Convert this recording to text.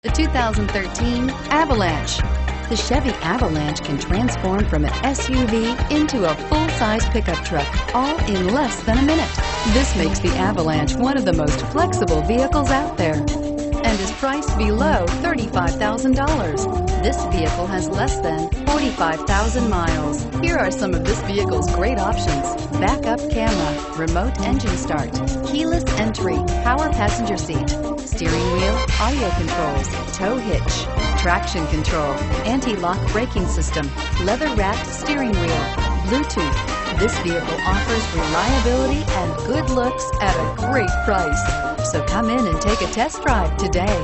The 2013 Avalanche. The Chevy Avalanche can transform from an SUV into a full-size pickup truck, all in less than a minute. This makes the Avalanche one of the most flexible vehicles out there and is priced below $35,000. This vehicle has less than 45,000 miles. Here are some of this vehicle's great options: backup camera, remote engine start, keyless entry, power passenger seat, steering wheel audio controls, tow hitch, traction control, anti-lock braking system, leather-wrapped steering wheel, Bluetooth. This vehicle offers reliability and good looks at a great price. So come in and take a test drive today.